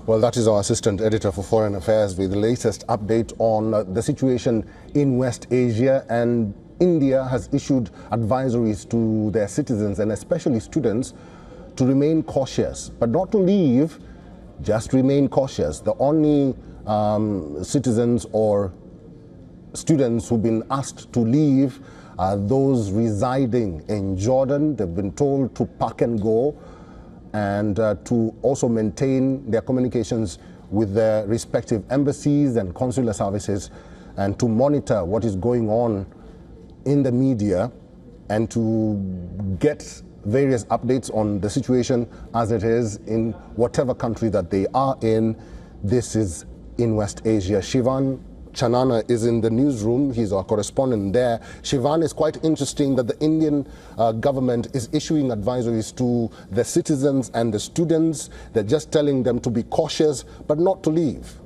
Well, that is our assistant editor for Foreign Affairs with the latest update on the situation in West Asia. And India has issued advisories to their citizens and especially students to remain cautious, but not to leave, just remain cautious. The only citizens or students who've been asked to leave are those residing in Jordan. They've been told to pack and go, and to also maintain their communications with their respective embassies and consular services, and to monitor what is going on in the media and to get various updates on the situation as it is in whatever country that they are in. This is in West Asia. Shivan Chanana is in the newsroom. He's our correspondent there. Shivan, it's quite interesting that the Indian government is issuing advisories to the citizens and the students. They're just telling them to be cautious, but not to leave.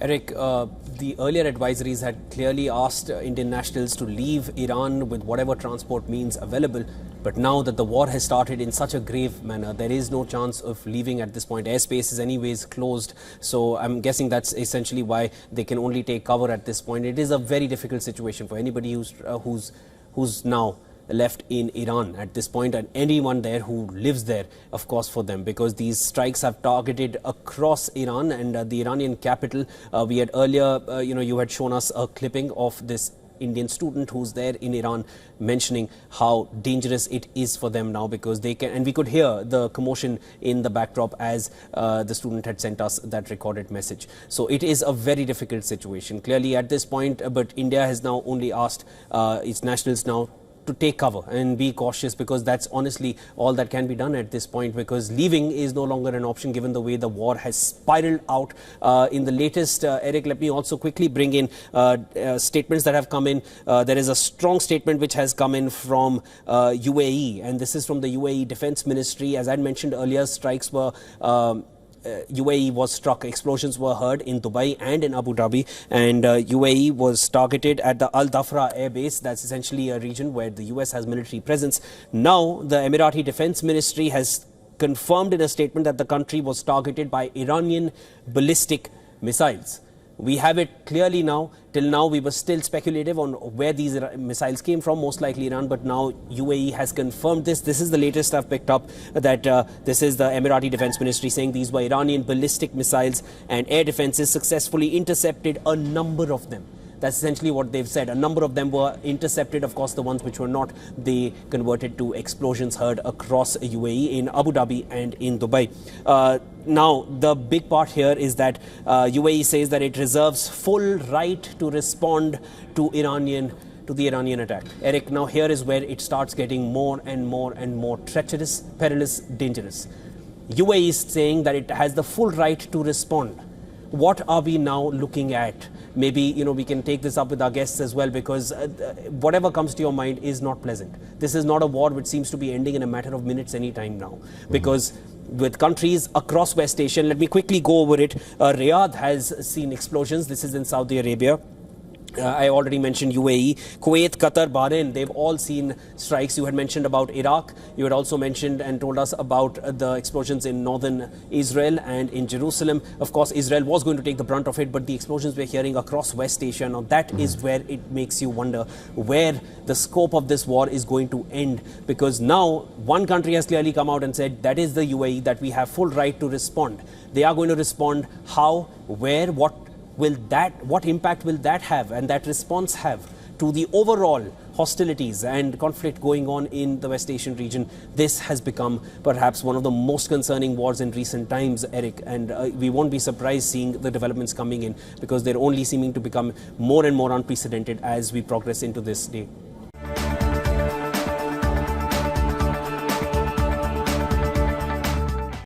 Eric, the earlier advisories had clearly asked Indian nationals to leave Iran with whatever transport means available. But now that the war has started in such a grave manner, there is no chance of leaving at this point. Airspace is anyways closed. So I'm guessing that's essentially why they can only take cover at this point. It is a very difficult situation for anybody who's now left in Iran at this point, and anyone there who lives there, of course, for them, because these strikes have targeted across Iran and the Iranian capital. We had earlier, you had shown us a clipping of this Indian student who's there in Iran mentioning how dangerous it is for them now, because they can, and we could hear the commotion in the backdrop as the student had sent us that recorded message. So it is a very difficult situation clearly at this point, but India has now only asked its nationals now to take cover and be cautious, because that's honestly all that can be done at this point, because leaving is no longer an option given the way the war has spiraled out. In the latest, Eric, let me also quickly bring in statements that have come in. There is a strong statement which has come in from UAE, and this is from the UAE Defense Ministry. As I mentioned earlier, strikes were UAE was struck. Explosions were heard in Dubai and in Abu Dhabi, and UAE was targeted at the Al Dhafra air base. That's essentially a region where the US has military presence. Now, the Emirati Defense Ministry has confirmed in a statement that the country was targeted by Iranian ballistic missiles. We have it clearly now. Till now, we were still speculative on where these missiles came from, most likely Iran, but now UAE has confirmed this. This is the latest I've picked up, that this is the Emirati Defense Ministry saying these were Iranian ballistic missiles, and air defenses successfully intercepted a number of them. That's essentially what they've said. A number of them were intercepted. Of course, the ones which were not, they converted to explosions heard across UAE in Abu Dhabi and in Dubai. Now, the big part here is that UAE says that it reserves full right to respond to the Iranian attack. Eric, now here is where it starts getting more and more and more treacherous, perilous, dangerous. UAE is saying that it has the full right to respond. What are we now looking at? Maybe, we can take this up with our guests as well, because whatever comes to your mind is not pleasant. This is not a war which seems to be ending in a matter of minutes anytime now, because with countries across West Asia, let me quickly go over it. Riyadh has seen explosions. This is in Saudi Arabia. I already mentioned UAE, Kuwait, Qatar, Bahrain, they've all seen strikes. You had mentioned about Iraq. You had also mentioned and told us about the explosions in northern Israel and in Jerusalem. Of course, Israel was going to take the brunt of it, but the explosions we're hearing across West Asia, now that is where it makes you wonder where the scope of this war is going to end. Because now one country has clearly come out and said that is the UAE, that we have full right to respond. They are going to respond. How, where, what impact will that have, and that response have to the overall hostilities and conflict going on in the West Asian region? This has become perhaps one of the most concerning wars in recent times, Eric, and we won't be surprised seeing the developments coming in, because they're only seeming to become more and more unprecedented as we progress into this day.